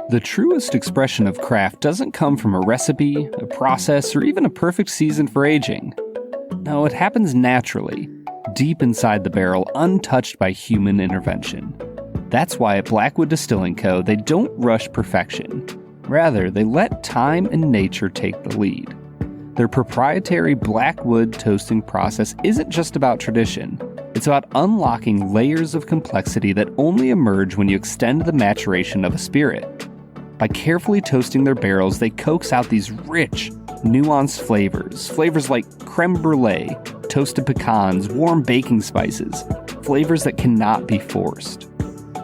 The truest expression of craft doesn't come from a recipe, a process, or even a perfect season for aging. No, it happens naturally, deep inside the barrel, untouched by human intervention. That's why at Blackwood Distilling Co., they don't rush perfection. Rather, they let time and nature take the lead. Their proprietary Blackwood toasting process isn't just about tradition. It's about unlocking layers of complexity that only emerge when you extend the maturation of a spirit. By carefully toasting their barrels, they coax out these rich, nuanced flavors like creme brulee, toasted pecans, warm baking spices, flavors that cannot be forced.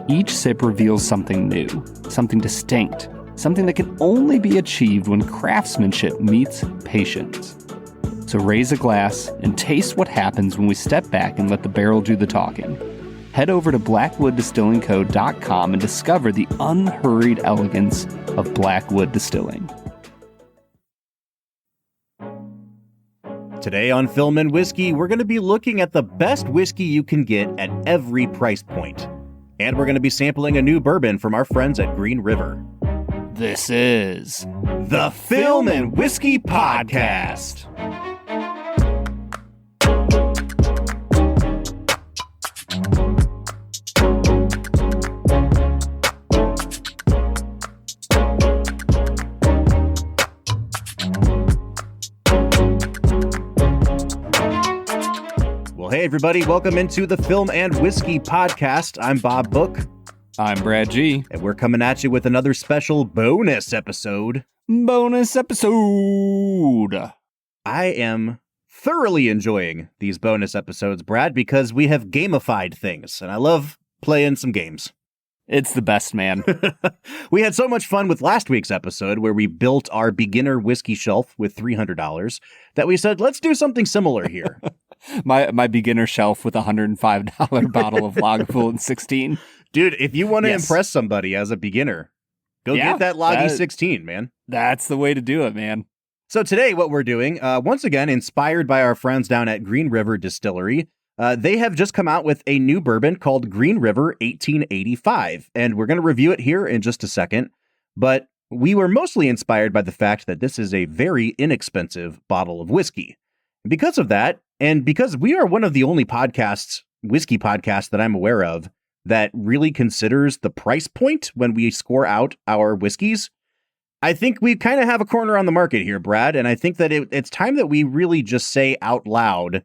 Each sip reveals something new, something distinct, something that can only be achieved when craftsmanship meets patience. So raise a glass and taste what happens when we step back and let the barrel do the talking. Head over to blackwooddistillingco.com and discover the unhurried elegance of Blackwood Distilling. Today on Film and Whiskey, we're going to be looking at the best whiskey you can get at every price point. And we're going to be sampling a new bourbon from our friends at Green River. This is the Film and Whiskey Podcast. Well, hey everybody, welcome into the Film and Whiskey Podcast. I'm Bob Book. I'm Brad G. And we're coming at you with another special bonus episode. I am thoroughly enjoying these bonus episodes, Brad, because we have gamified things, and I love playing some games. It's the best, man. We had so much fun with last week's episode where we built our beginner whiskey shelf with $300 that we said, let's do something similar here. my beginner shelf with a $105 bottle of Lagavulin 16. Dude, if you want to impress somebody as a beginner, go get that Laggy 16, man. That's the way to do it, man. So today what we're doing, once again, inspired by our friends down at Green River Distillery, they have just come out with a new bourbon called Green River 1885, and we're going to review it here in just a second. But we were mostly inspired by the fact that this is a very inexpensive bottle of whiskey. Because of that, and because we are one of the only whiskey podcasts that I'm aware of, that really considers the price point when we score out our whiskeys, I think we kind of have a corner on the market here, Brad, and I think that it's time that we really just say out loud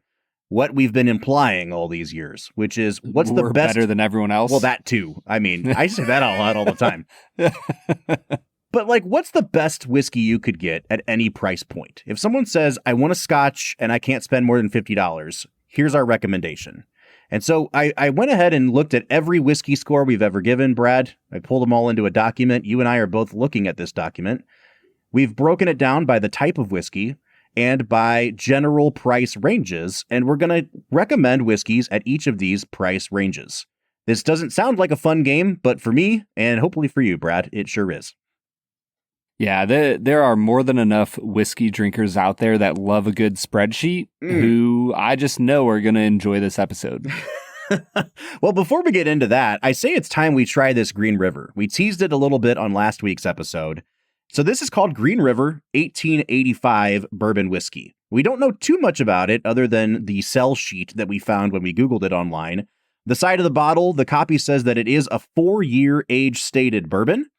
what we've been implying all these years, which is what's the best... better than everyone else? Well, that too. I mean, I say that out loud all the time. But like, what's the best whiskey you could get at any price point? If someone says, I want a Scotch and I can't spend more than $50, here's our recommendation. And so I went ahead and looked at every whiskey score we've ever given, Brad. I pulled them all into a document. You and I are both looking at this document. We've broken it down by the type of whiskey and by general price ranges, and we're going to recommend whiskeys at each of these price ranges. This doesn't sound like a fun game, but for me, and hopefully for you, Brad, it sure is. Yeah, there are more than enough whiskey drinkers out there that love a good spreadsheet who I just know are going to enjoy this episode. Well, before we get into that, I say it's time we try this Green River. We teased it a little bit on last week's episode. So this is called Green River 1885 Bourbon Whiskey. We don't know too much about it other than the sell sheet that we found when we Googled it online. The side of the bottle, the copy says that it is a 4-year age stated bourbon.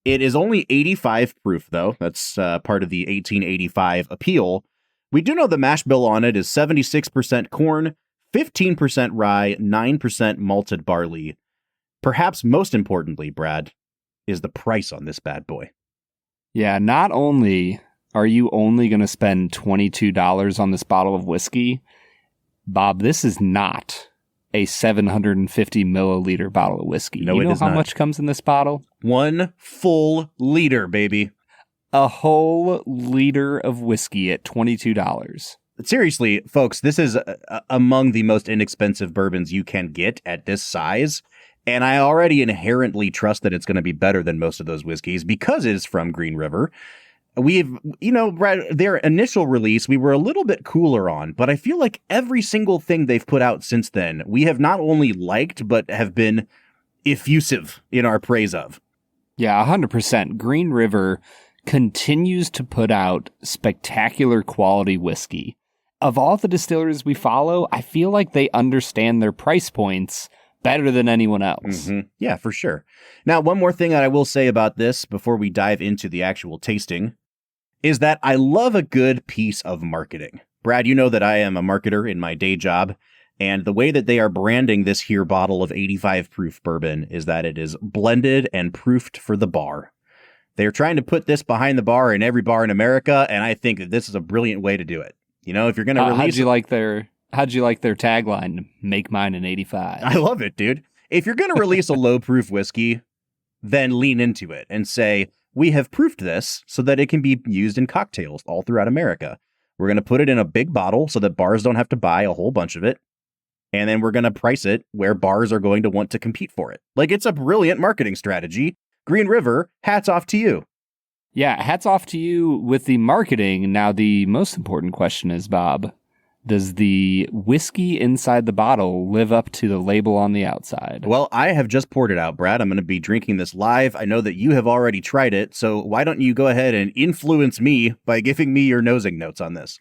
It is only 85 proof, though. That's part of the 1885 appeal. We do know the mash bill on it is 76% corn, 15% rye, 9% malted barley. Perhaps most importantly, Brad, is the price on this bad boy. Yeah, not only are you only going to spend $22 on this bottle of whiskey, Bob, this is not a 750 milliliter bottle of whiskey. No, you know how not. much comes in this bottle? 1 full liter, baby. A whole liter of whiskey at $22. Seriously, folks, this is among the most inexpensive bourbons you can get at this size. And I already inherently trust that it's going to be better than most of those whiskeys because it is from Green River. We've, Brad, their initial release, we were a little bit cooler on, but I feel like every single thing they've put out since then, we have not only liked, but have been effusive in our praise of. Yeah, 100%. Green River continues to put out spectacular quality whiskey. Of all the distilleries we follow, I feel like they understand their price points better than anyone else. Mm-hmm. Yeah, for sure. Now, one more thing that I will say about this before we dive into the actual tasting is that I love a good piece of marketing. Brad, you know that I am a marketer in my day job, and the way that they are branding this here bottle of 85 proof bourbon is that it is blended and proofed for the bar. They're trying to put this behind the bar in every bar in America, and I think that this is a brilliant way to do it. You know, if you're going to release... How'd you like their tagline, make mine an 85? I love it, dude. If you're going to release a low proof whiskey, then lean into it and say, we have proofed this so that it can be used in cocktails all throughout America. We're going to put it in a big bottle so that bars don't have to buy a whole bunch of it. And then we're going to price it where bars are going to want to compete for it. Like, it's a brilliant marketing strategy. Green River, hats off to you. Yeah, hats off to you with the marketing. Now, the most important question is, Bob, does the whiskey inside the bottle live up to the label on the outside? Well, I have just poured it out, Brad. I'm going to be drinking this live. I know that you have already tried it, so why don't you go ahead and influence me by giving me your nosing notes on this?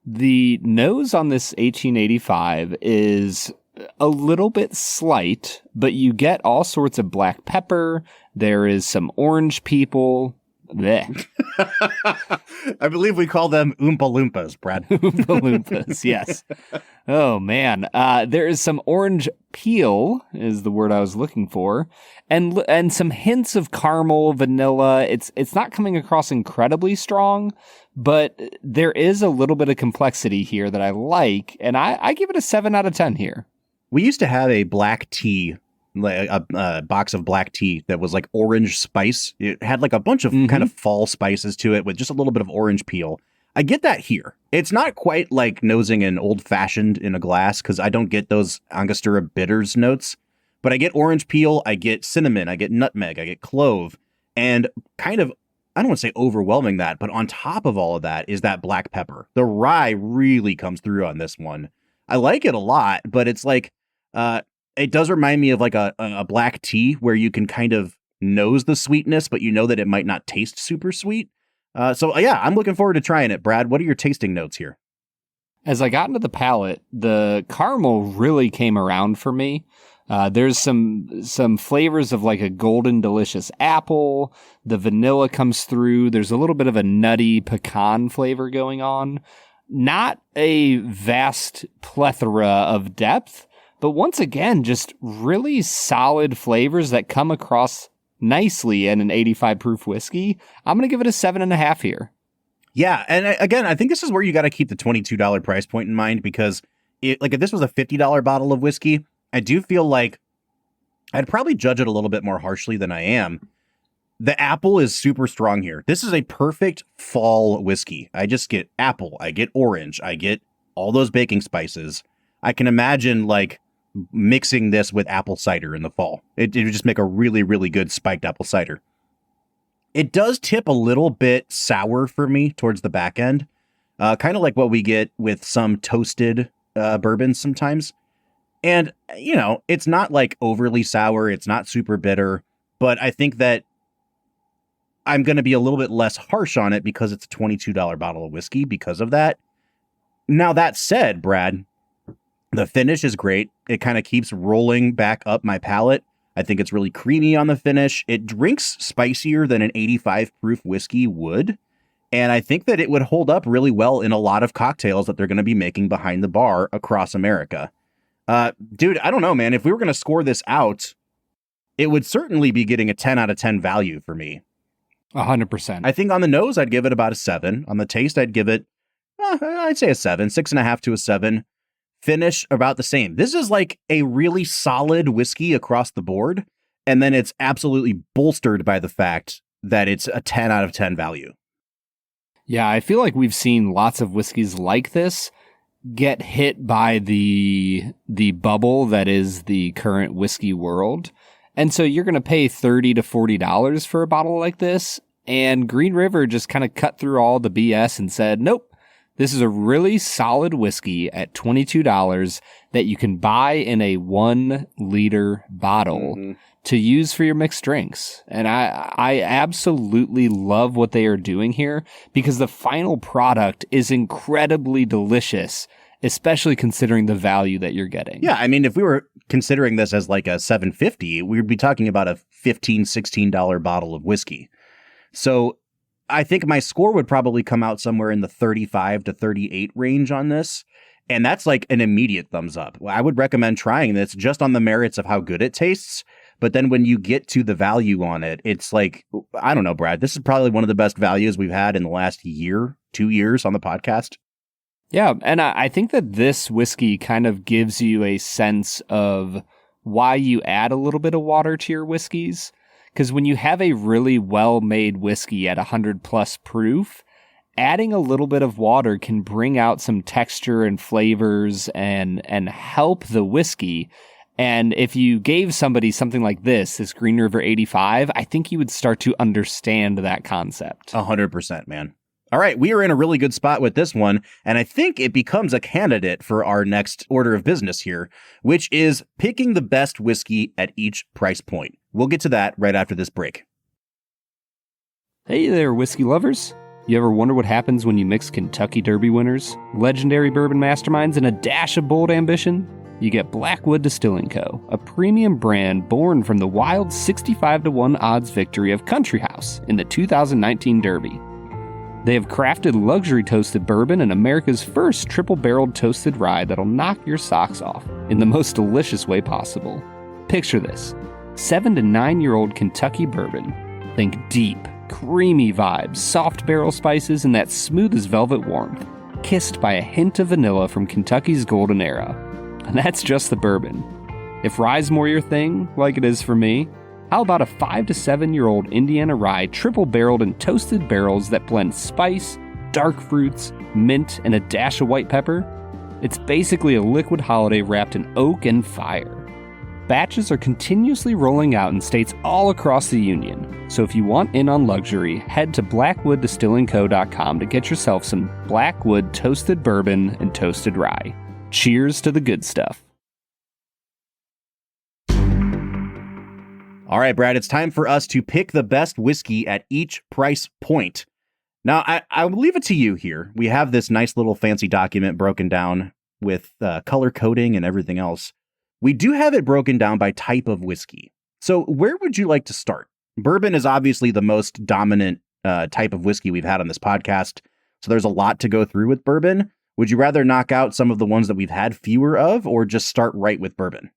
The nose on this 1885 is a little bit slight, but you get all sorts of black pepper. There is some orange peel. Blech. I believe we call them Oompa Loompas, Brad. Oompa Loompas, yes. Oh, man. There is some orange peel, is the word I was looking for, and some hints of caramel, vanilla. It's not coming across incredibly strong, but there is a little bit of complexity here that I like, and I give it a 7 out of 10 here. We used to have a black tea, a box of black tea that was like orange spice. It had like a bunch of kind of fall spices to it with just a little bit of orange peel. I get that here. It's not quite like nosing an old fashioned in a glass because I don't get those Angostura bitters notes, but I get orange peel, I get cinnamon, I get nutmeg, I get clove, and kind of, I don't want to say overwhelming that, but on top of all of that is that black pepper. The rye really comes through on this one. I like it a lot, but it's like, it does remind me of like a black tea where you can kind of nose the sweetness, but you know that it might not taste super sweet. So yeah, I'm looking forward to trying it. Brad, what are your tasting notes here? As I got into the palate, the caramel really came around for me. There's some flavors of like a golden delicious apple. The vanilla comes through. There's a little bit of a nutty pecan flavor going on. Not a vast plethora of depth, but once again, just really solid flavors that come across nicely in an 85 proof whiskey. I'm going to give it a 7.5 here. Yeah. And again, I think this is where you got to keep the $22 price point in mind, because if this was a $50 bottle of whiskey, I do feel like I'd probably judge it a little bit more harshly than I am. The apple is super strong here. This is a perfect fall whiskey. I just get apple. I get orange. I get all those baking spices. I can imagine like mixing this with apple cider in the fall. It would just make a really, really good spiked apple cider. It does tip a little bit sour for me towards the back end. Kind of like what we get with some toasted bourbons sometimes. And, you know, it's not like overly sour. It's not super bitter. But I think that I'm going to be a little bit less harsh on it because it's a $22 bottle of whiskey because of that. Now, that said, Brad, the finish is great. It kind of keeps rolling back up my palate. I think it's really creamy on the finish. It drinks spicier than an 85 proof whiskey would. And I think that it would hold up really well in a lot of cocktails that they're going to be making behind the bar across America. Dude, I don't know, man. If we were going to score this out, it would certainly be getting a 10 out of 10 value for me. 100%. I think on the nose, I'd give it about a 7. On the taste, I'd give it, I'd say a 7, 6.5 to a 7. Finish about the same. This is like a really solid whiskey across the board. And then it's absolutely bolstered by the fact that it's a 10 out of 10 value. Yeah, I feel like we've seen lots of whiskeys like this get hit by the bubble that is the current whiskey world. And so you're going to pay $30 to $40 for a bottle like this. And Green River just kind of cut through all the BS and said, nope. This is a really solid whiskey at $22 that you can buy in a 1 liter bottle to use for your mixed drinks. And I absolutely love what they are doing here because the final product is incredibly delicious, especially considering the value that you're getting. Yeah, I mean, if we were considering this as like a $7.50, we would be talking about a $15, $16 bottle of whiskey. So I think my score would probably come out somewhere in the 35 to 38 range on this. And that's like an immediate thumbs up. I would recommend trying this just on the merits of how good it tastes. But then when you get to the value on it, it's like, I don't know, Brad, this is probably one of the best values we've had in the last year, 2 years on the podcast. Yeah, and I think that this whiskey kind of gives you a sense of why you add a little bit of water to your whiskeys. Because when you have a really well-made whiskey at 100 plus proof, adding a little bit of water can bring out some texture and flavors and help the whiskey. And if you gave somebody something like this Green River 85, I think you would start to understand that concept. 100%, man. All right, we are in a really good spot with this one, and I think it becomes a candidate for our next order of business here, which is picking the best whiskey at each price point. We'll get to that right after this break. Hey there, whiskey lovers. You ever wonder what happens when you mix Kentucky Derby winners, legendary bourbon masterminds, and a dash of bold ambition? You get Blackwood Distilling Co., a premium brand born from the wild 65-1 odds victory of Country House in the 2019 Derby. They have crafted luxury toasted bourbon and America's first triple-barreled toasted rye that'll knock your socks off in the most delicious way possible. Picture this: 7 to 9-year-old Kentucky bourbon. Think deep, creamy vibes, soft barrel spices, and that smooth as velvet warmth, kissed by a hint of vanilla from Kentucky's golden era. And that's just the bourbon. If rye's more your thing, like it is for me, how about a 5 to 7-year-old Indiana rye triple-barreled in toasted barrels that blend spice, dark fruits, mint, and a dash of white pepper? It's basically a liquid holiday wrapped in oak and fire. Batches are continuously rolling out in states all across the union, so if you want in on luxury, head to blackwooddistillingco.com to get yourself some Blackwood toasted bourbon and toasted rye. Cheers to the good stuff. All right, Brad, it's time for us to pick the best whiskey at each price point. Now, I'll leave it to you here. We have this nice little fancy document broken down with color coding and everything else. We do have it broken down by type of whiskey. So where would you like to start? Bourbon is obviously the most dominant type of whiskey we've had on this podcast, so there's a lot to go through with bourbon. Would you rather knock out some of the ones that we've had fewer of, or just start right with bourbon?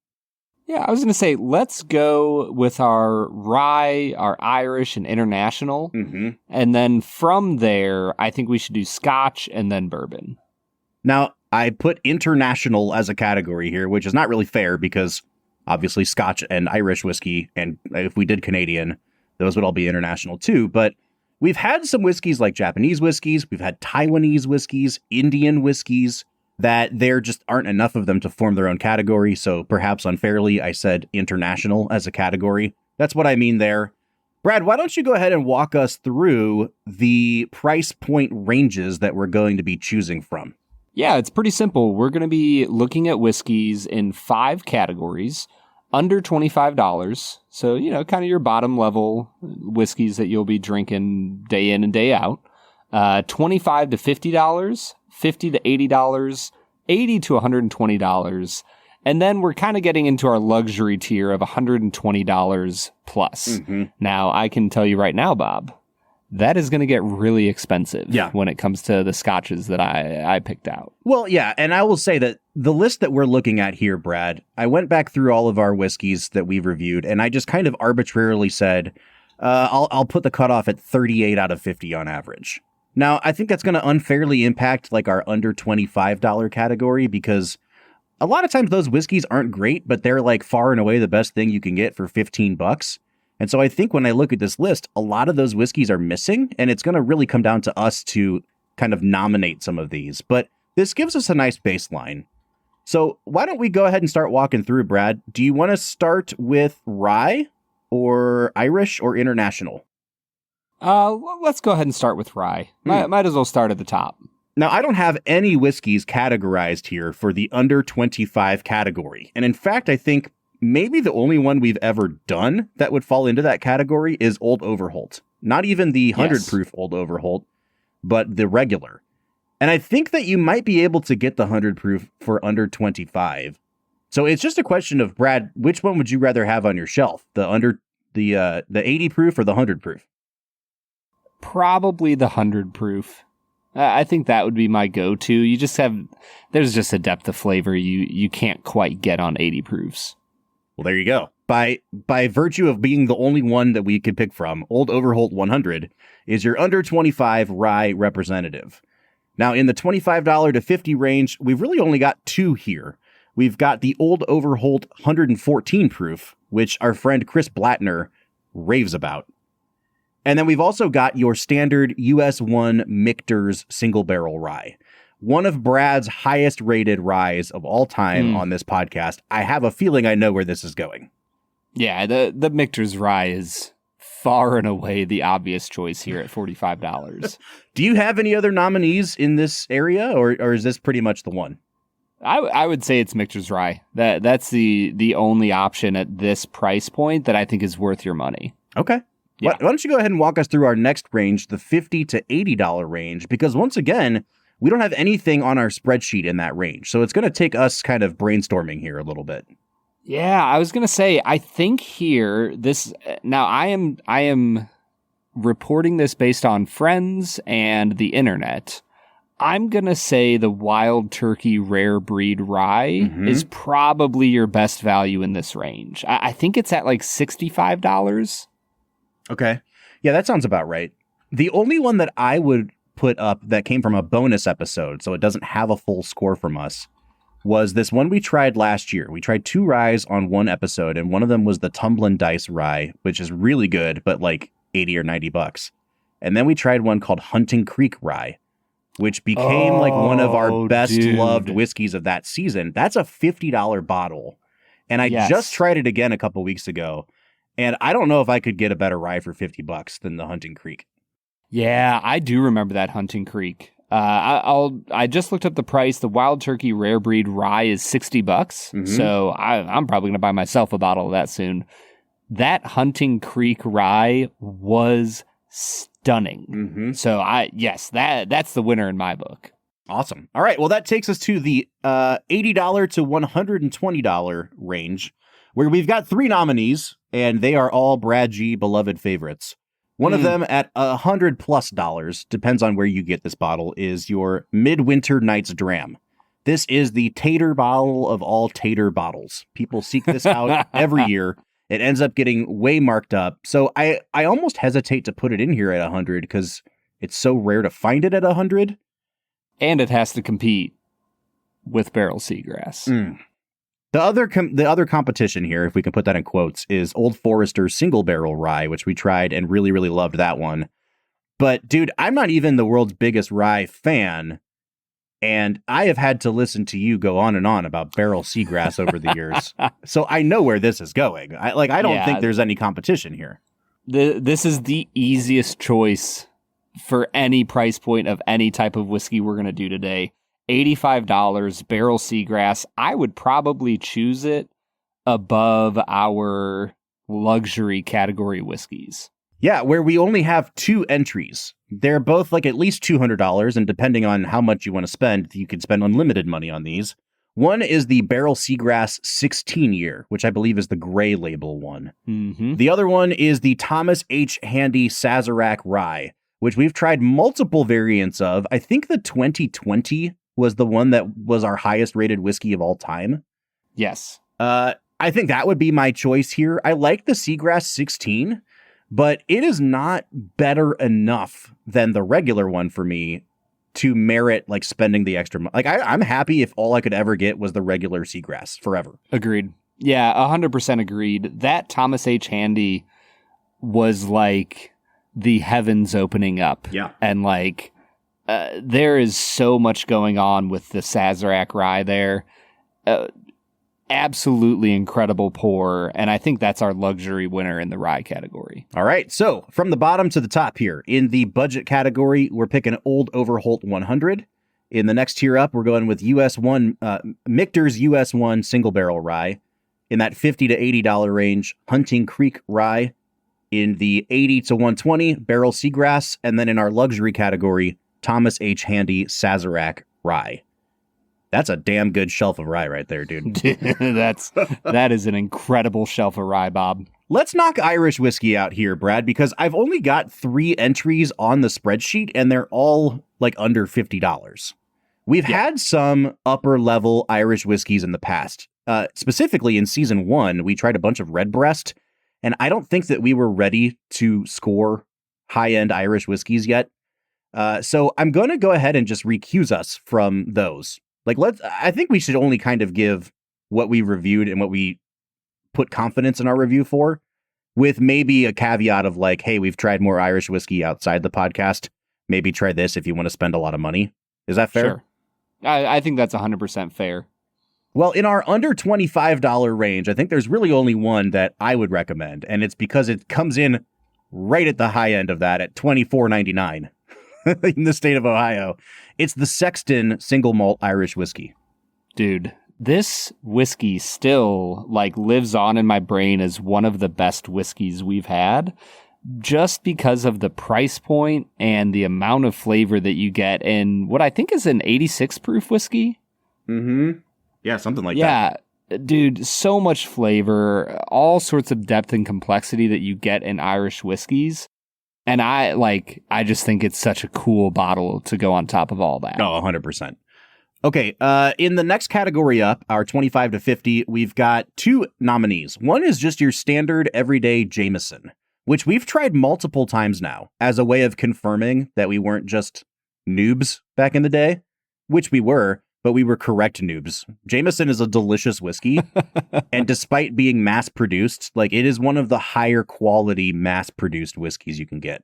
Yeah, I was going to say, let's go with our rye, our Irish, and international. Mm-hmm. And then from there, I think we should do Scotch and then bourbon. Now, I put international as a category here, which is not really fair because obviously Scotch and Irish whiskey, and if we did Canadian, those would all be international too. But we've had some whiskeys like Japanese whiskeys, we've had Taiwanese whiskeys, Indian whiskeys, that there just aren't enough of them to form their own category. So perhaps unfairly, I said international as a category. That's what I mean there. Brad, why don't you go ahead and walk us through the price point ranges that we're going to be choosing from? Yeah, it's pretty simple. We're going to be looking at whiskeys in 5 categories, under $25. So, kind of your bottom level whiskeys that you'll be drinking day in and day out. $25 to $50, $50 to $80, $80 to $120. And then we're kind of getting into our luxury tier of $120 plus. Mm-hmm. Now, I can tell you right now, Bob, that is going to get really expensive when it comes to the scotches that I picked out. Well, yeah, and I will say that the list that we're looking at here, Brad, I went back through all of our whiskeys that we've reviewed, and I just kind of arbitrarily said, I'll put the cutoff at 38 out of 50 on average. Now, I think that's going to unfairly impact like our under $25 category because a lot of times those whiskeys aren't great, but they're like far and away the best thing you can get for $15. And so I think when I look at this list, a lot of those whiskeys are missing, and it's going to really come down to us to kind of nominate some of these. But this gives us a nice baseline. So why don't we go ahead and start walking through, Brad? Do you want to start with rye or Irish or international? Let's go ahead and start with rye. Might as well start at the top. Now, I don't have any whiskeys categorized here for the under 25 category. And in fact, I think maybe the only one we've ever done that would fall into that category is Old Overholt. Not even the 100 proof Old Overholt, but the regular. And I think that you might be able to get the 100 proof for under 25. So it's just a question of, Brad, which one would you rather have on your shelf? The 80 proof or the 100 proof? Probably the 100 proof. I think that would be my go-to. There's just a depth of flavor you can't quite get on 80 proofs. Well, there you go. By virtue of being the only one that we could pick from, Old Overholt 100 is your under 25 rye representative. Now, in the $25 to $50 range, we've really only got two here. We've got the Old Overholt 114 proof, which our friend Chris Blattner raves about. And then we've also got your standard US1 Michter's single barrel rye. One of Brad's highest rated ryes of all time on this podcast. I have a feeling I know where this is going. Yeah, the Michter's rye is far and away the obvious choice here at $45. Do you have any other nominees in this area, or is this pretty much the one? I would say it's Michter's rye. That's the only option at this price point that I think is worth your money. Okay. Yeah. Why don't you go ahead and walk us through our next range, the $50 to $80 range, because once again, we don't have anything on our spreadsheet in that range. So it's going to take us kind of brainstorming here a little bit. Yeah, I was going to say, I think here, now I am reporting this based on friends and the internet. I'm going to say the Wild Turkey Rare Breed Rye is probably your best value in this range. I think it's at like $65. Okay. Yeah, that sounds about right. The only one that I would put up that came from a bonus episode, so it doesn't have a full score from us, was this one we tried last year. We tried two ryes on one episode, and one of them was the Tumblin' Dice Rye, which is really good, but like $80 or $90. And then we tried one called Hunting Creek Rye, which became like one of our best loved whiskeys of that season. That's a $50 bottle. And I just tried it again a couple weeks ago. And I don't know if I could get a better rye for $50 than the Hunting Creek. Yeah, I do remember that Hunting Creek. I just looked up the price. The Wild Turkey Rare Breed Rye is $60. So I'm probably going to buy myself a bottle of that soon. That Hunting Creek Rye was stunning. So that's the winner in my book. Awesome. All right. Well, that takes us to the $80 to $120 range, where we've got three nominees, and they are all Brad G. beloved favorites. One of them at $100+ depends on where you get this bottle, is your Midwinter Nights Dram. This is the tater bottle of all tater bottles. People seek this out every year. It ends up getting way marked up. So I almost hesitate to put it in here at 100 because it's so rare to find it at 100. And it has to compete with Barrel Seagrass. The other competition here, if we can put that in quotes, is Old Forester's Single Barrel Rye, which we tried and really, really loved that one. But dude, I'm not even the world's biggest rye fan, and I have had to listen to you go on and on about Barrel Seagrass over the years. So I know where this is going. I don't think there's any competition here. This is the easiest choice for any price point of any type of whiskey we're going to do today. $85, Barrel Seagrass. I would probably choose it above our luxury category whiskeys. Yeah, where we only have two entries. They're both like at least $200, and depending on how much you want to spend, you can spend unlimited money on these. One is the Barrel Seagrass 16-year, which I believe is the gray label one. The other one is the Thomas H. Handy Sazerac Rye, which we've tried multiple variants of. I think the 2020 was the one that was our highest rated whiskey of all time. Yes. I think that would be my choice here. I like the Seagrass 16, but it is not better enough than the regular one for me to merit like spending the extra money. Like I'm happy if all I could ever get was the regular Seagrass forever. Agreed. Yeah, 100% agreed. That Thomas H. Handy was like the heavens opening up. Yeah. And like, there is so much going on with the Sazerac Rye there. Absolutely incredible pour, and I think that's our luxury winner in the rye category. All right, so from the bottom to the top here, in the budget category, we're picking Old Overholt 100. In the next tier up, we're going with US1, Michter's US1 Single Barrel Rye. In that $50 to $80 range, Hunting Creek Rye. In the 80 to 120, Barrel Seagrass. And then in our luxury category, Thomas H. Handy Sazerac Rye. That's a damn good shelf of rye right there, dude. That is an incredible shelf of rye, Bob. Let's knock Irish whiskey out here, Brad, because I've only got 3 entries on the spreadsheet, and they're all like under $50. We've had some upper level Irish whiskeys in the past. Specifically in season 1, we tried a bunch of Redbreast, and I don't think that we were ready to score high-end Irish whiskeys yet. So I'm going to go ahead and just recuse us from those. I think we should only kind of give what we reviewed and what we put confidence in our review for, with maybe a caveat of like, hey, we've tried more Irish whiskey outside the podcast. Maybe try this if you want to spend a lot of money. Is that fair? Sure. I think that's 100% fair. Well, in our under $25 range, I think there's really only one that I would recommend, and it's because it comes in right at the high end of that at $24.99 in the state of Ohio. It's the Sexton Single Malt Irish Whiskey. Dude, this whiskey still lives on in my brain as one of the best whiskeys we've had, just because of the price point and the amount of flavor that you get in what I think is an 86 proof whiskey. Mm-hmm. Yeah, something like that. Yeah, dude, so much flavor, all sorts of depth and complexity that you get in Irish whiskeys. And I just think it's such a cool bottle to go on top of all that. Oh, 100%. Okay, in the next category up, our 25 to 50, we've got 2 nominees. One is just your standard everyday Jameson, which we've tried multiple times now as a way of confirming that we weren't just noobs back in the day, which we were, but we were correct noobs. Jameson is a delicious whiskey, and despite being mass-produced, it is one of the higher quality mass-produced whiskeys you can get.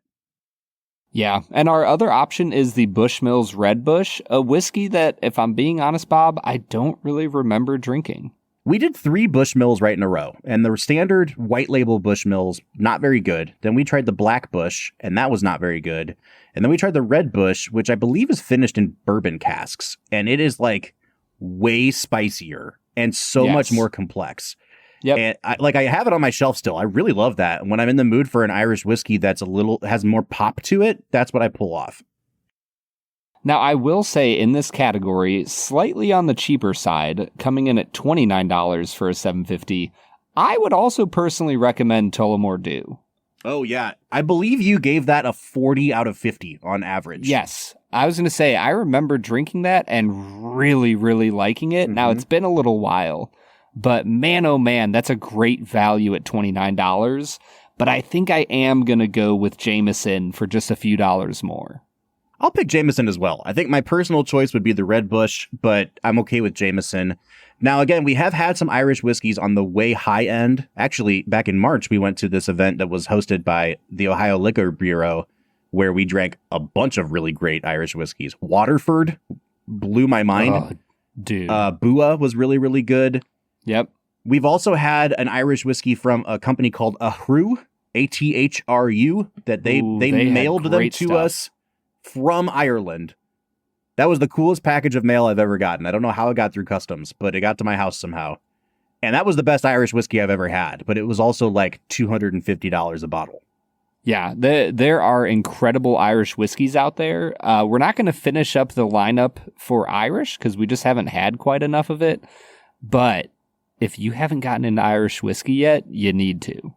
Yeah, and our other option is the Bushmills Red Bush, a whiskey that, if I'm being honest, Bob, I don't really remember drinking. We did 3 Bushmills right in a row, and the standard white label Bushmills, not very good. Then we tried the Black Bush, and that was not very good. And then we tried the Red Bush, which I believe is finished in bourbon casks, and it is way spicier and so much more complex. Yep. And I have it on my shelf still. I really love that. And when I'm in the mood for an Irish whiskey that's has more pop to it, that's what I pull off. Now, I will say in this category, slightly on the cheaper side, coming in at $29 for a 750, I would also personally recommend Tullamore Dew. Oh, yeah. I believe you gave that a 40 out of 50 on average. Yes. I was going to say, I remember drinking that and really, really liking it. Mm-hmm. Now, it's been a little while, but man, oh man, that's a great value at $29. But I think I am going to go with Jameson for just a few dollars more. I'll pick Jameson as well. I think my personal choice would be the Red Bush, but I'm okay with Jameson. Now, again, we have had some Irish whiskeys on the way high end. Actually, back in March, we went to this event that was hosted by the Ohio Liquor Bureau, where we drank a bunch of really great Irish whiskeys. Waterford blew my mind. Oh, dude. Bua was really, really good. Yep. We've also had an Irish whiskey from a company called Ahru, ATHRU, that they mailed them to us from Ireland. That was the coolest package of mail I've ever gotten. I don't know how it got through customs, but it got to my house somehow. And that was the best Irish whiskey I've ever had, but it was also $250 a bottle. Yeah, there are incredible Irish whiskeys out there. We're not going to finish up the lineup for Irish because we just haven't had quite enough of it. But if you haven't gotten into Irish whiskey yet, you need to.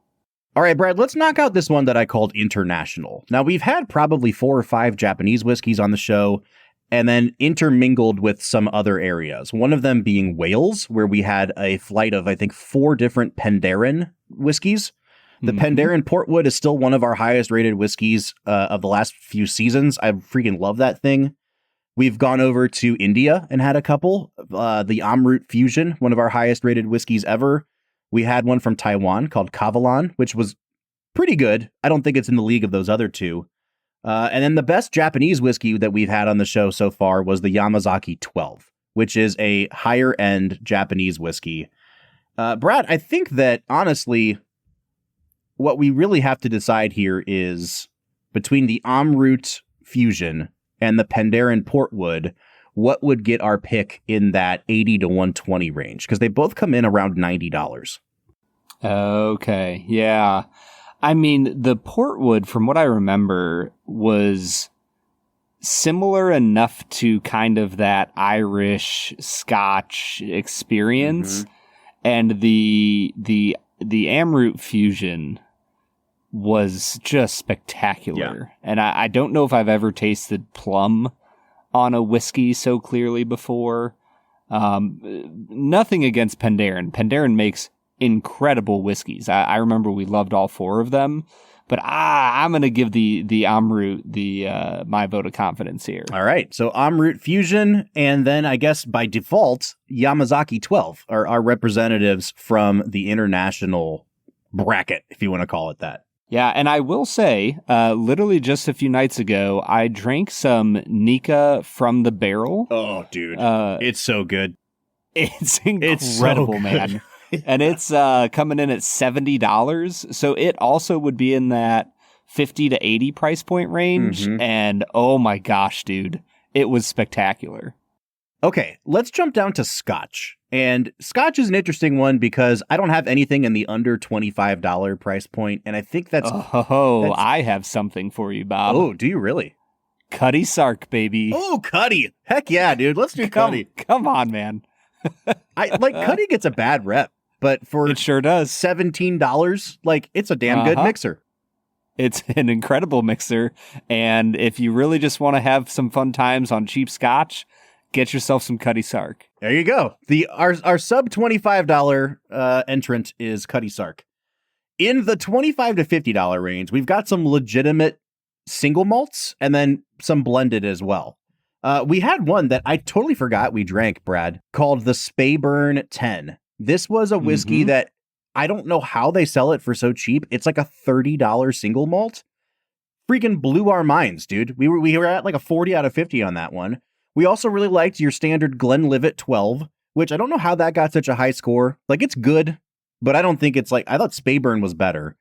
All right, Brad, let's knock out this one that I called international. Now, we've had probably 4 or 5 Japanese whiskeys on the show, and then intermingled with some other areas. One of them being Wales, where we had a flight of, I think, 4 different Penderyn whiskeys. The Penderyn Portwood is still one of our highest rated whiskeys of the last few seasons. I freaking love that thing. We've gone over to India and had a couple. The Amrut Fusion, one of our highest rated whiskeys ever. We had one from Taiwan called Kavalan, which was pretty good. I don't think it's in the league of those other 2. And then the best Japanese whiskey that we've had on the show so far was the Yamazaki 12, which is a higher end Japanese whiskey. Brad, I think that honestly, what we really have to decide here is between the Amrut Fusion and the Penderyn Portwood, what would get our pick in that 80 to 120 range, because they both come in around $90. Okay, yeah. I mean, the Portwood, from what I remember, was similar enough to kind of that Irish Scotch experience, and the Amroot fusion was just spectacular. And I don't know if I've ever tasted plum on a whiskey so clearly before. Nothing against Penderyn. Penderyn makes incredible whiskeys. I remember we loved all four of them, but I'm going to give the Amroot my vote of confidence here. All right. So Amroot Fusion, and then I guess by default, Yamazaki 12 are our representatives from the international bracket, if you want to call it that. Yeah, and I will say, literally just a few nights ago, I drank some Nika from the barrel. Oh, dude. It's so good. It's incredible, man. And it's coming in at $70. So it also would be in that 50 to 80 price point range. And oh my gosh, dude, it was spectacular. Okay, let's jump down to Scotch. And Scotch is an interesting one because I don't have anything in the under $25 price point. And I think that's... I have something for you, Bob. Oh, do you really? Cuddy Sark, baby. Oh, Cuddy. Heck yeah, dude. Let's do Cuddy. Come on, man. Cuddy gets a bad rep, but for it sure does. $17, it's a damn good mixer. It's an incredible mixer. And if you really just want to have some fun times on cheap Scotch, get yourself some Cuddy Sark. There you go. Our sub $25 entrant is Cuddy Sark. In the $25 to $50 range, we've got some legitimate single malts and then some blended as well. We had one that I totally forgot we drank, Brad, called the Speyburn 10. This was a whiskey that I don't know how they sell it for so cheap. It's like a $30 single malt. Freaking blew our minds, dude. We were at like a 40 out of 50 on that one. We also really liked your standard Glenlivet 12, which I don't know how that got such a high score. It's good, but I don't think it's I thought Speyburn was better.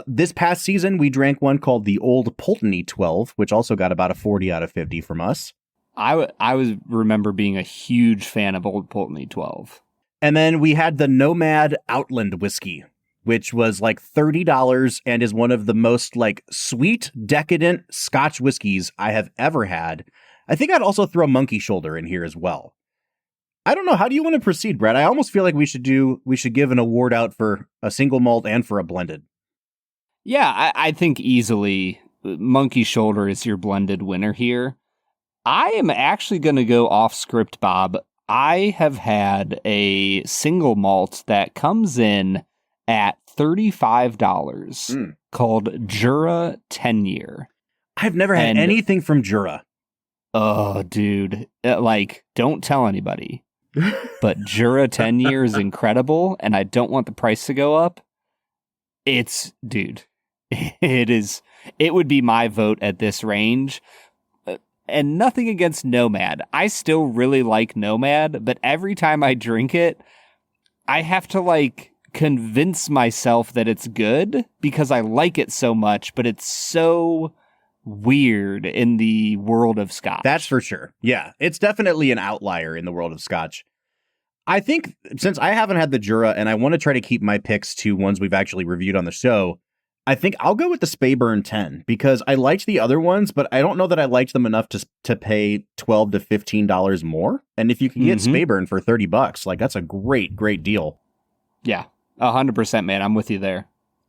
This past season, we drank one called the Old Pulteney 12, which also got about a 40 out of 50 from us. I remember being a huge fan of Old Pulteney 12. And then we had the Nomad Outland whiskey, which was $30 and is one of the most sweet, decadent Scotch whiskeys I have ever had. I think I'd also throw Monkey Shoulder in here as well. I don't know. How do you want to proceed, Brad? I almost feel like we should give an award out for a single malt and for a blended. Yeah, I think easily Monkey Shoulder is your blended winner here. I am actually going to go off script, Bob. I have had a single malt that comes in at $35 called Jura 10-year. I've never had anything from Jura. Oh, dude. Don't tell anybody. But Jura 10-year is incredible, and I don't want the price to go up. It would be my vote at this range. And nothing against Nomad. I still really like Nomad, but every time I drink it, I have to convince myself that it's good because I like it so much, but it's so weird in the world of Scotch. That's for sure. Yeah, it's definitely an outlier in the world of Scotch. I think since I haven't had the Jura and I want to try to keep my picks to ones we've actually reviewed on the show, I think I'll go with the Speyburn 10 because I liked the other ones, but I don't know that I liked them enough to pay $12 to $15 more. And if you can get Speyburn for $30, that's a great, great deal. Yeah, 100%, man. I'm with you there.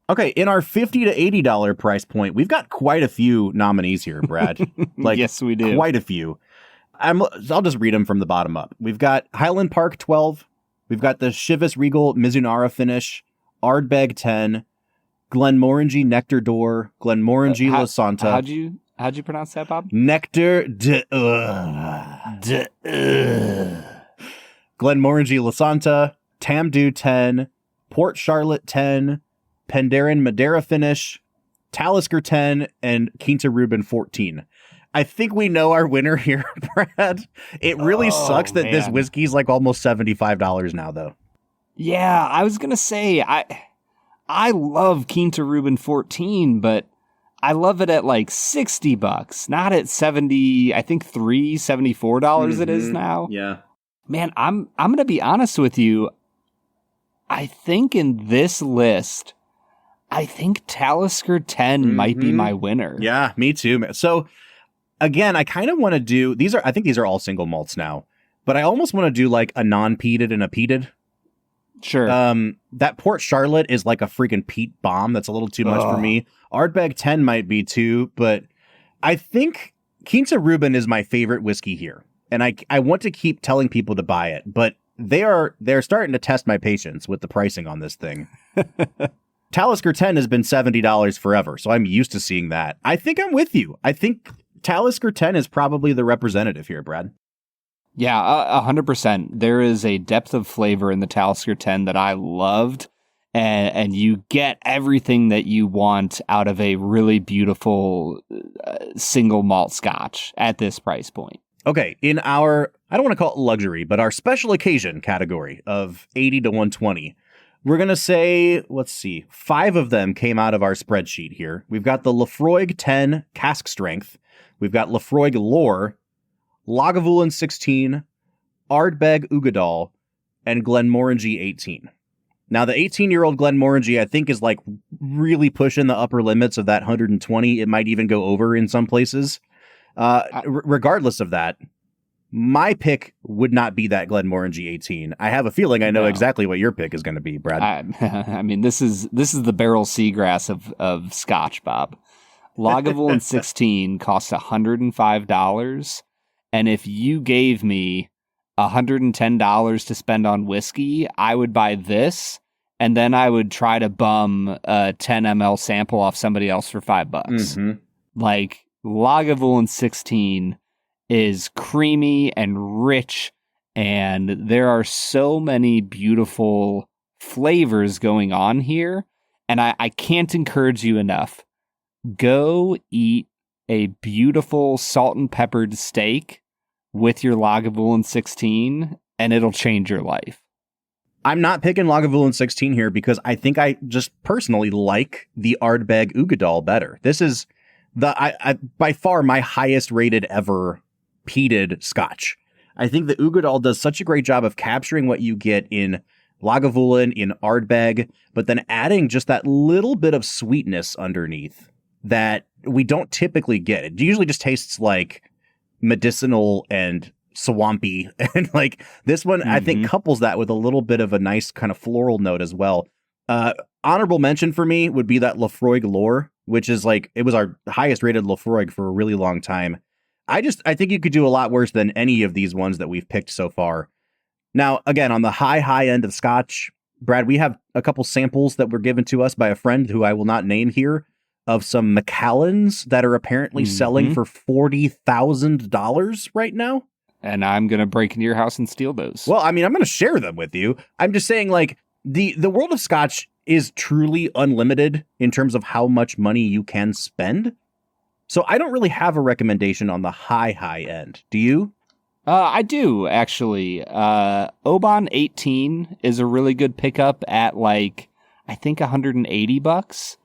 Okay, in our $50 to $80 price point, we've got quite a few nominees here, Brad. Yes, we do. Quite a few. I'll just read them from the bottom up. We've got Highland Park 12. We've got the Chivas Regal Mizunara finish, Ardbeg 10, Glenmorangie Nectar d'Or, Glenmorangie La Santa. How'd you pronounce that, Bob? Nectar Glenmorangie La Santa, Tamdu 10, Port Charlotte 10, Penderyn Madeira finish, Talisker 10, and Quinta Rubin 14. I think we know our winner here, Brad. It really sucks that this whiskey's almost $75 now, though. Yeah, I was going to say, I love Quinta Rubin 14, but I love it at like $60, not at 70, I think $74 it is now. Yeah. Man, I'm going to be honest with you. I think in this list, I think Talisker 10 might be my winner. Yeah, me too. So again, I kind of want to do I think these are all single malts now, but I almost want to do like a non-peated and a peated. Sure. That Port Charlotte is like a freaking peat bomb. That's a little too much for me. Ardbeg 10 might be too, but I think Quinta Ruben is my favorite whiskey here. And I want to keep telling people to buy it, but they're starting to test my patience with the pricing on this thing. Talisker 10 has been $70 forever, so I'm used to seeing that. I think I'm with you. I think Talisker 10 is probably the representative here, Brad. Yeah, 100%. There is a depth of flavor in the Talisker 10 that I loved, and you get everything that you want out of a really beautiful single malt Scotch at this price point. Okay, in our, I don't want to call it luxury, but our special occasion category of 80 to 120, we're going to say, let's see, 5 of them came out of our spreadsheet here. We've got the Laphroaig 10 cask strength. We've got Laphroaig Lore, Lagavulin 16, Ardbeg Ugadal, and Glenmorangie 18. Now, the 18-year-old Glenmorangie, I think, is like really pushing the upper limits of that 120. It might even go over in some places. Regardless of that, my pick would not be that Glenmorangie 18. I have a feeling I know exactly what your pick is going to be, Brad. I mean, this is the barrel seagrass of Scotch, Bob. Lagavulin 16 costs $105, and if you gave me $110 to spend on whiskey, I would buy this, and then I would try to bum a 10 ml sample off somebody else for $5. Mm-hmm. Like, Lagavulin 16 is creamy and rich, and there are so many beautiful flavors going on here, and I can't encourage you enough. Go eat a beautiful salt and peppered steak with your Lagavulin 16, and it'll change your life. I'm not picking Lagavulin 16 here because I think I just personally like the Ardbeg Ugadal better. This is by far my highest rated ever peated Scotch. I think the Ugadal does such a great job of capturing what you get in Lagavulin, in Ardbeg, but then adding just that little bit of sweetness underneath that we don't typically get. It usually just tastes like medicinal and swampy. And like this one, I think couples that with a little bit of a nice kind of floral note as well. Honorable mention for me would be that Laphroaig Lore, which is like, it was our highest rated Laphroaig for a really long time. I think you could do a lot worse than any of these ones that we've picked so far. Now, again, on the high end of Scotch, Brad, we have a couple samples that were given to us by a friend who I will not name here of some Macallans that are apparently selling for $40,000 right now. And I'm going to break into your house and steal those. Well, I mean, I'm going to share them with you. I'm just saying, like, the world of Scotch is truly unlimited in terms of how much money you can spend. So I don't really have a recommendation on the high end. Do you? I do, actually. Bourbon 18 is a really good pickup at, like, I think $180.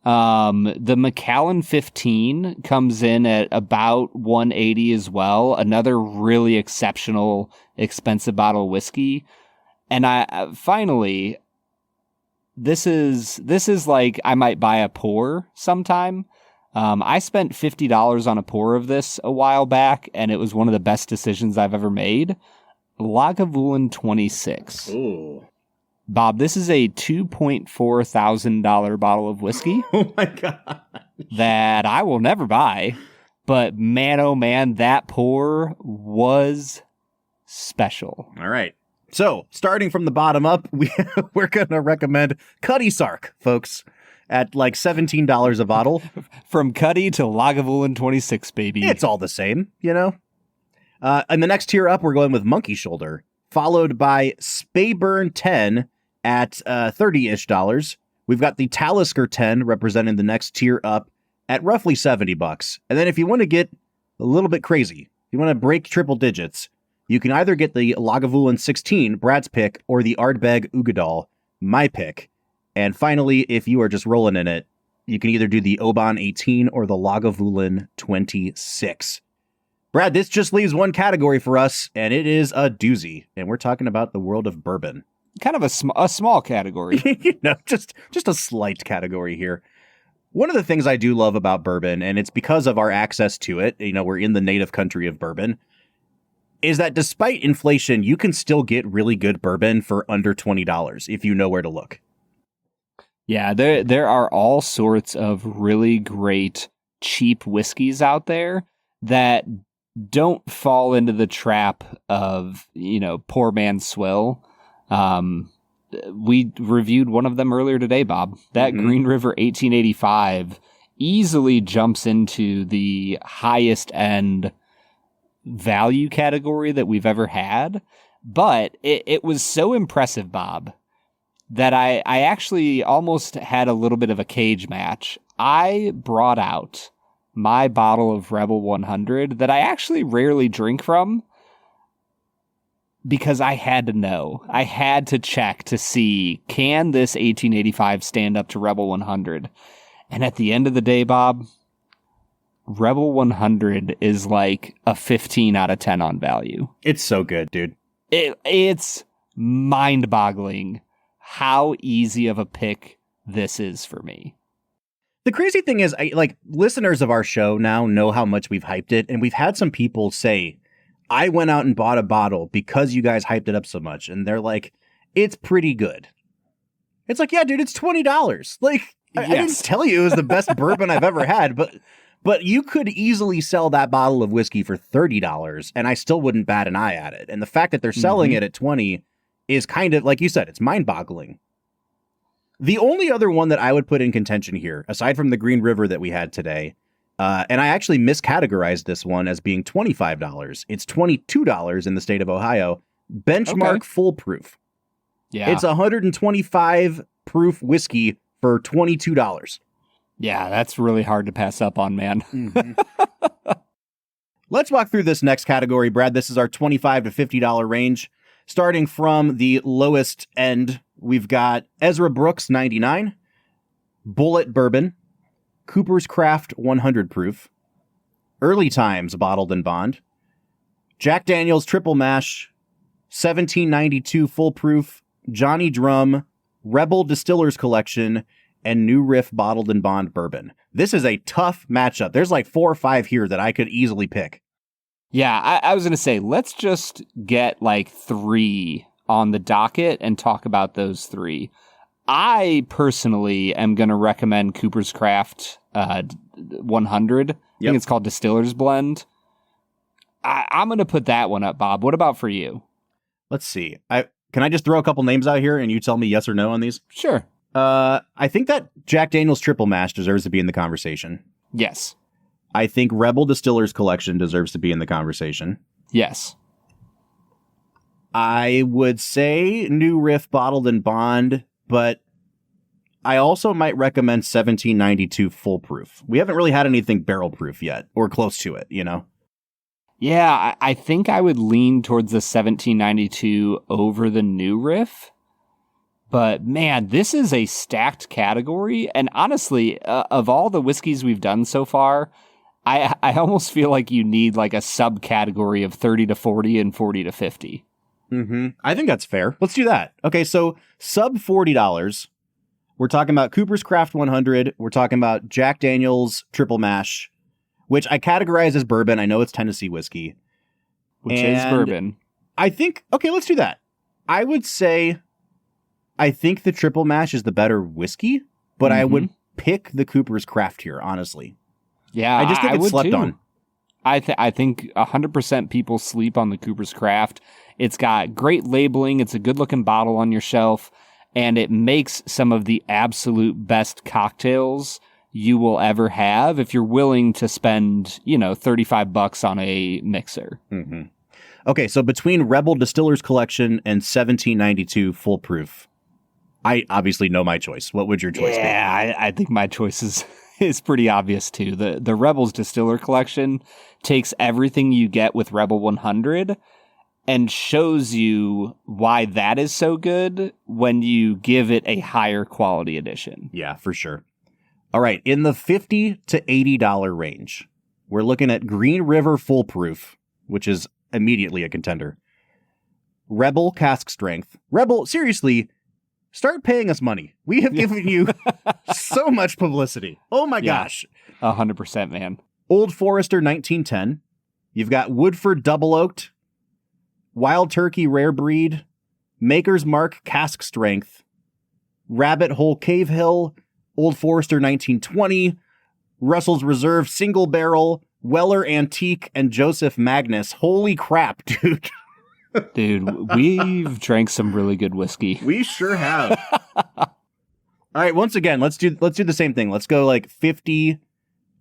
The Macallan 15 comes in at about $180 as well. Another really exceptional, expensive bottle of whiskey. And I finally, this is like I might buy a pour sometime. I spent $50 on a pour of this a while back, and it was one of the best decisions I've ever made. Lagavulin 26. Ooh. Bob, this is a $2.4 thousand bottle of whiskey. Oh my God. That I will never buy. But man, oh man, that pour was special. All right. So, starting from the bottom up, we're going to recommend Cuddy Sark, folks, at like $17 a bottle. From Cuddy to Lagavulin 26, baby. It's all the same, you know? And the next tier up, we're going with Monkey Shoulder, followed by Speyburn 10 at $30-ish. We've got the Talisker 10 representing the next tier up at roughly $70. And then if you want to get a little bit crazy, if you want to break triple digits, you can either get the Lagavulin 16, Brad's pick, or the Ardbeg Ugadal, my pick. And finally, if you are just rolling in it, You can either do the Oban 18 or the Lagavulin 26. Brad, this just leaves one category for us, and it is a doozy. And we're talking about the world of bourbon. Kind of a small category. Just a slight category here. One of the things I do love about bourbon, and it's because of our access to it, we're in the native country of bourbon, is that despite inflation, you can still get really good bourbon for under $20 if you know where to look. Yeah, there are all sorts of really great cheap whiskeys out there that don't fall into the trap of, poor man's swill. We reviewed one of them earlier today, Bob. That Green River 1885 easily jumps into the highest end value category that we've ever had. But it was so impressive, Bob, that I actually almost had a little bit of a cage match. I brought out my bottle of Rebel 100 that I actually rarely drink from, because I had to know. I had to check to see, can this 1885 stand up to Rebel 100? And at the end of the day, Bob, Rebel 100 is like a 15 out of 10 on value. It's so good, dude. It's mind-boggling how easy of a pick this is for me. The crazy thing is, listeners of our show now know how much we've hyped it, and we've had some people say, I went out and bought a bottle because you guys hyped it up so much. And they're like, it's pretty good. It's like, yeah, dude, it's $20. Like, I didn't tell you it was the best bourbon I've ever had, but you could easily sell that bottle of whiskey for $30 and I still wouldn't bat an eye at it. And the fact that they're selling it at $20 is kind of, like you said, it's mind-boggling. The only other one that I would put in contention here, aside from the Green River that we had today, and I actually miscategorized this one as being $25. It's $22 in the state of Ohio. Benchmark Foolproof. Yeah. It's 125 proof whiskey for $22. Yeah, that's really hard to pass up on, man. Let's walk through this next category, Brad. This is our $25 to $50 range. Starting from the lowest end, we've got Ezra Brooks 99, Bullet Bourbon, Cooper's Craft 100 proof, Early Times Bottled in Bond, Jack Daniel's Triple Mash, 1792 Full Proof, Johnny Drum, Rebel Distillers Collection, and New Riff Bottled in Bond Bourbon. This is a tough matchup. There's like 4 or 5 here that I could easily pick. Yeah, I was going to say, let's just get like 3 on the docket and talk about those 3. I personally am going to recommend Cooper's Craft 100. I think it's called Distiller's Blend. I'm going to put that one up, Bob. What about for you? Let's see. Can I just throw a couple names out here and you tell me yes or no on these? Sure. I think that Jack Daniel's Triple Mash deserves to be in the conversation. Yes. I think Rebel Distillers Collection deserves to be in the conversation. Yes. I would say New Riff Bottled in Bond, but I also might recommend 1792 Full Proof. We haven't really had anything barrel proof yet, or close to it, Yeah, I think I would lean towards the 1792 over the New Riff. But man, this is a stacked category. And honestly, of all the whiskeys we've done so far, I almost feel like you need like a subcategory of 30 to 40 and 40 to 50. I think that's fair. Let's do that. Okay, so sub $40. We're talking about Cooper's Craft 100. We're talking about Jack Daniel's Triple Mash, which I categorize as bourbon. I know it's Tennessee whiskey. Which is bourbon. I think, okay, let's do that. I would say I think the Triple Mash is the better whiskey, but I would pick the Cooper's Craft here, honestly. Yeah, I just think it's slept on. I think 100% people sleep on the Cooper's Craft. It's got great labeling. It's a good-looking bottle on your shelf, and it makes some of the absolute best cocktails you will ever have if you're willing to spend, $35 on a mixer. Okay, so between Rebel Distillers Collection and 1792 Full Proof, I obviously know my choice. What would your choice be? Yeah, I think my choice is pretty obvious too. The Rebel's Distiller Collection takes everything you get with Rebel 100 and shows you why that is so good when you give it a higher quality edition. Yeah, for sure. All right, in the $50 to $80 range, we're looking at Green River Full Proof, which is immediately a contender. Rebel Cask Strength. Rebel, seriously, start paying us money. We have given you so much publicity. Oh my gosh. 100%, man. Old Forester 1910. You've got Woodford Double Oaked, Wild Turkey Rare Breed, Maker's Mark Cask Strength, Rabbit Hole Cave Hill, Old Forester 1920, Russell's Reserve Single Barrel, Weller Antique, and Joseph Magnus. Holy crap, dude. Dude, we've drank some really good whiskey. We sure have. All right, once again, let's do the same thing. Let's go like 50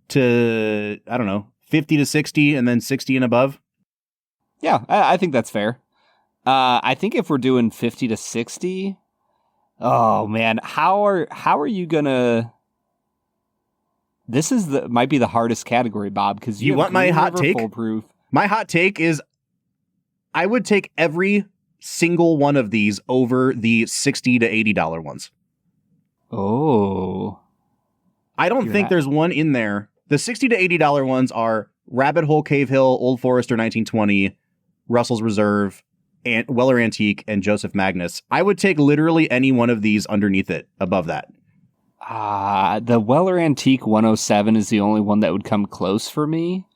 to, I don't know, 50 to 60 and then 60 and above. Yeah, I think that's fair. I think if we're doing 50 to 60, oh man, how are you gonna? This might be the hardest category, Bob, because you want my hot take? Foolproof. My hot take is I would take every single one of these over the $60 to $80 ones. Oh. I don't think there's one in there. The $60 to $80 ones are Rabbit Hole Cave Hill, Old Forester 1920, Russell's Reserve, and Weller Antique, and Joseph Magnus. I would take literally any one of these underneath it, above that. The Weller Antique 107 is the only one that would come close for me.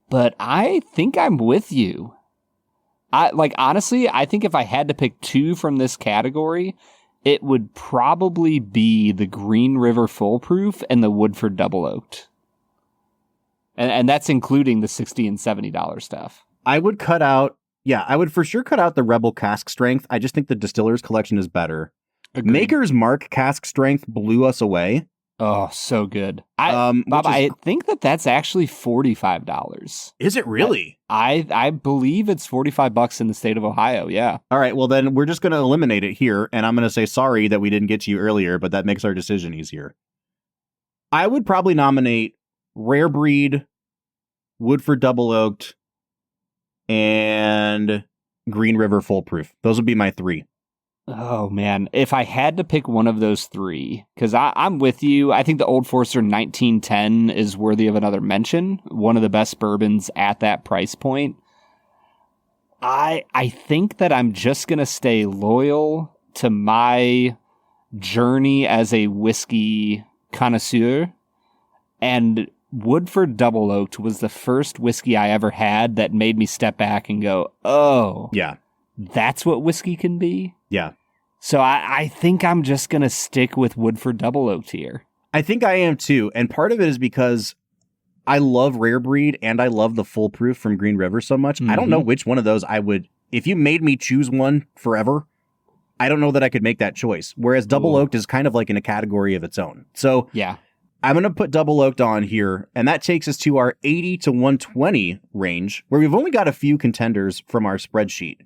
But I think I'm with you. Honestly, I think if I had to pick two from this category, it would probably be the Green River Foolproof and the Woodford Double Oaked. And that's including the $60 and $70 stuff. I would for sure cut out the Rebel Cask Strength. I just think the Distiller's Collection is better. Agreed. Maker's Mark Cask Strength blew us away. Oh, so good. Bob, I think that's actually $45. Is it really? I believe it's $45 in the state of Ohio, yeah. All right, well then we're just going to eliminate it here, and I'm going to say sorry that we didn't get to you earlier, but that makes our decision easier. I would probably nominate Rare Breed, Woodford Double Oaked, and Green River Foolproof. Those would be my three. Oh, man. If I had to pick one of those three, because I'm with you, I think the Old Forester 1910 is worthy of another mention. One of the best bourbons at that price point. I think that I'm just going to stay loyal to my journey as a whiskey connoisseur. And Woodford Double Oaked was the first whiskey I ever had that made me step back and go, oh, yeah, that's what whiskey can be? Yeah. So I think I'm just going to stick with Woodford Double Oaked here. I think I am too. And part of it is because I love Rare Breed and I love the Foolproof from Green River so much. Mm-hmm. I don't know which one of those I would, if you made me choose one forever, I don't know that I could make that choice. Whereas Double Oaked is kind of like in a category of its own. So yeah, I'm going to put Double Oaked on here. And that takes us to our 80 to 120 range, where we've only got a few contenders from our spreadsheet.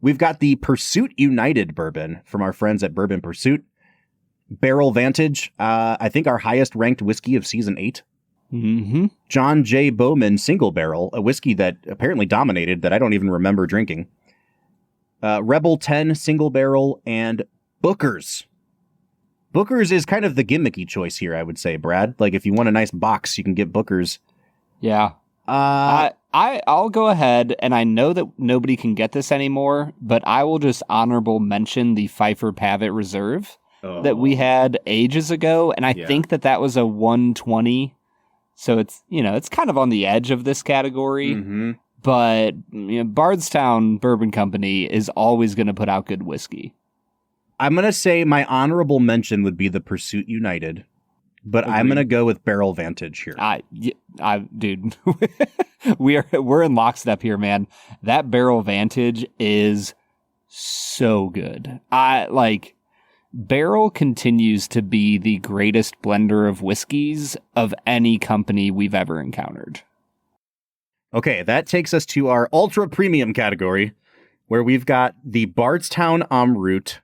We've got the Pursuit United bourbon from our friends at Bourbon Pursuit. Barrel Vantage, I think our highest ranked whiskey of season 8. Mm-hmm. John J. Bowman Single Barrel, a whiskey that apparently dominated that I don't even remember drinking. Rebel 10 Single Barrel, and Booker's. Booker's is kind of the gimmicky choice here, I would say, Brad. Like if you want a nice box, you can get Booker's. Yeah. I'll go ahead, and I know that nobody can get this anymore, but I will just honorable mention the Pfeiffer Pavitt Reserve that we had ages ago, and I think that was a 120, so it's kind of on the edge of this category, but Bardstown Bourbon Company is always going to put out good whiskey. I'm going to say my honorable mention would be the Pursuit United. But agreed. I'm going to go with Barrel Vantage here. Dude, we're in lockstep here, man. That Barrel Vantage is so good. Barrel continues to be the greatest blender of whiskeys of any company we've ever encountered. Okay, that takes us to our ultra premium category, where we've got the Bardstown Amrut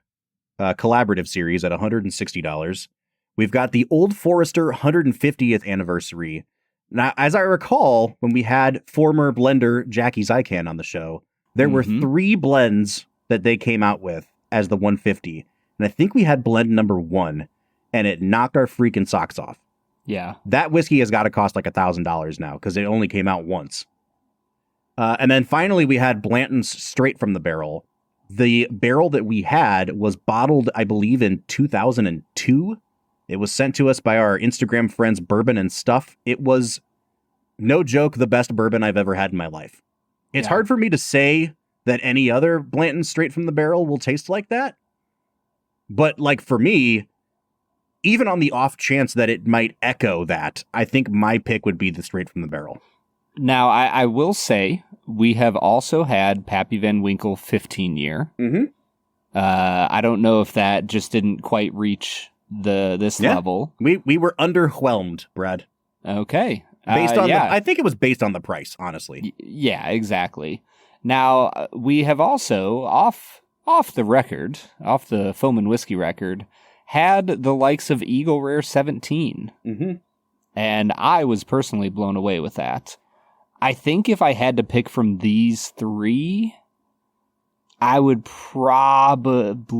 collaborative series at $160. We've got the Old Forester 150th anniversary. Now, as I recall, when we had former blender Jackie Zykan on the show, there were 3 blends that they came out with as the 150. And I think we had blend number 1. and it knocked our freaking socks off. Yeah. That whiskey has got to cost like $1,000 now because it only came out once. And then finally, we had Blanton's straight from the barrel. The barrel that we had was bottled, I believe, in 2002. It was sent to us by our Instagram friends, Bourbon and Stuff. It was, no joke, the best bourbon I've ever had in my life. It's hard for me to say that any other Blanton straight from the barrel will taste like that. But like for me, even on the off chance that it might echo that, I think my pick would be the straight from the barrel. Now, I will say we have also had Pappy Van Winkle 15 year. Mm-hmm. I don't know if that just didn't quite reach this level. We were underwhelmed, Brad. Okay. Based on I think it was based on the price, honestly. Yeah, exactly. Now, we have also, off the record, off the Foam and Whiskey record, had the likes of Eagle Rare 17. Mm-hmm. And I was personally blown away with that. I think if I had to pick from these three, I would probably...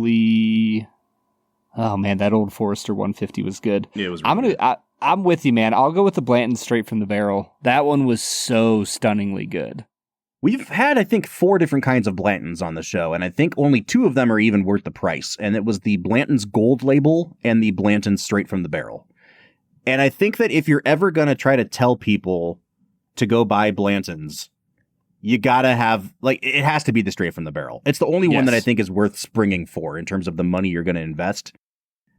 Oh, man, that Old Forester 150 was good. Yeah, it was really good. I'm with you, man. I'll go with the Blanton straight from the barrel. That one was so stunningly good. We've had, I think, 4 different kinds of Blantons on the show, and I think only 2 of them are even worth the price. And it was the Blanton's Gold Label and the Blanton straight from the barrel. And I think that if you're ever going to try to tell people to go buy Blantons, you gotta have, like, it has to be the straight from the barrel. It's the only one that I think is worth springing for in terms of the money you're going to invest.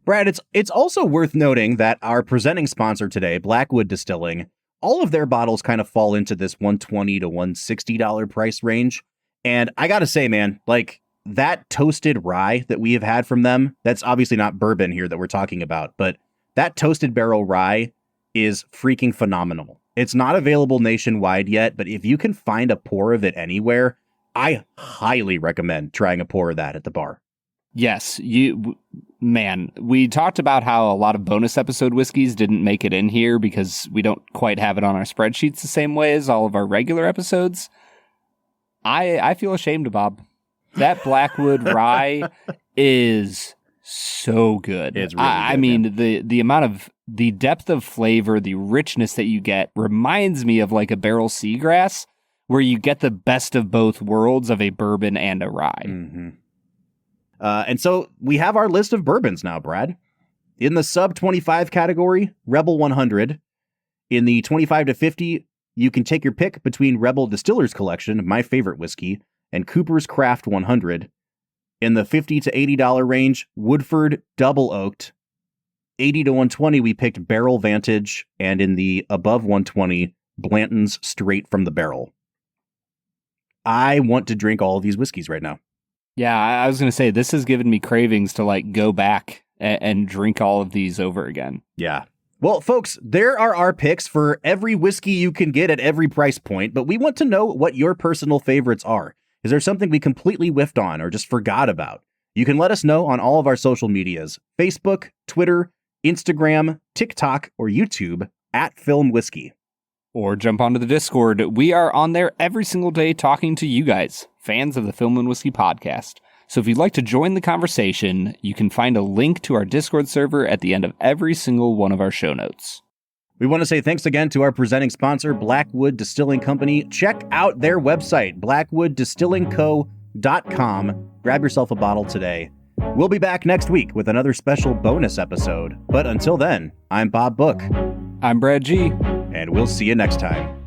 Brad, it's also worth noting that our presenting sponsor today, Blackwood Distilling, all of their bottles kind of fall into this $120 to $160 price range. And I gotta say, man, like, that toasted rye that we have had from them, that's obviously not bourbon here that we're talking about, but that toasted barrel rye is freaking phenomenal. It's not available nationwide yet, but if you can find a pour of it anywhere, I highly recommend trying a pour of that at the bar. Yes, man, we talked about how a lot of bonus episode whiskeys didn't make it in here because we don't quite have it on our spreadsheets the same way as all of our regular episodes. I feel ashamed, Bob. That Blackwood rye is so good. It's really good, I mean, the amount of, the depth of flavor, the richness that you get reminds me of like a barrel seagrass, where you get the best of both worlds of a bourbon and a rye. Mm-hmm. And so we have our list of bourbons now, Brad. In the sub 25 category, Rebel 100. In the 25 to 50, you can take your pick between Rebel Distillers Collection, my favorite whiskey, and Cooper's Craft 100. In the $50 to $80 range, Woodford Double Oaked. 80 to 120, we picked Barrel Vantage. And in the above 120, Blanton's Straight from the Barrel. I want to drink all of these whiskeys right now. Yeah, I was going to say, this has given me cravings to like go back and drink all of these over again. Yeah. Well, folks, there are our picks for every whiskey you can get at every price point, but we want to know what your personal favorites are. Is there something we completely whiffed on or just forgot about? You can let us know on all of our social medias, Facebook, Twitter, Instagram, TikTok, or YouTube at Film Whiskey. Or jump onto the Discord. We are on there every single day talking to you guys, fans of the Film and Whiskey podcast. So if you'd like to join the conversation, you can find a link to our Discord server at the end of every single one of our show notes. We want to say thanks again to our presenting sponsor, Blackwood Distilling Company. Check out their website, blackwooddistillingco.com. Grab yourself a bottle today. We'll be back next week with another special bonus episode. But until then, I'm Bob Book. I'm Brad G. And we'll see you next time.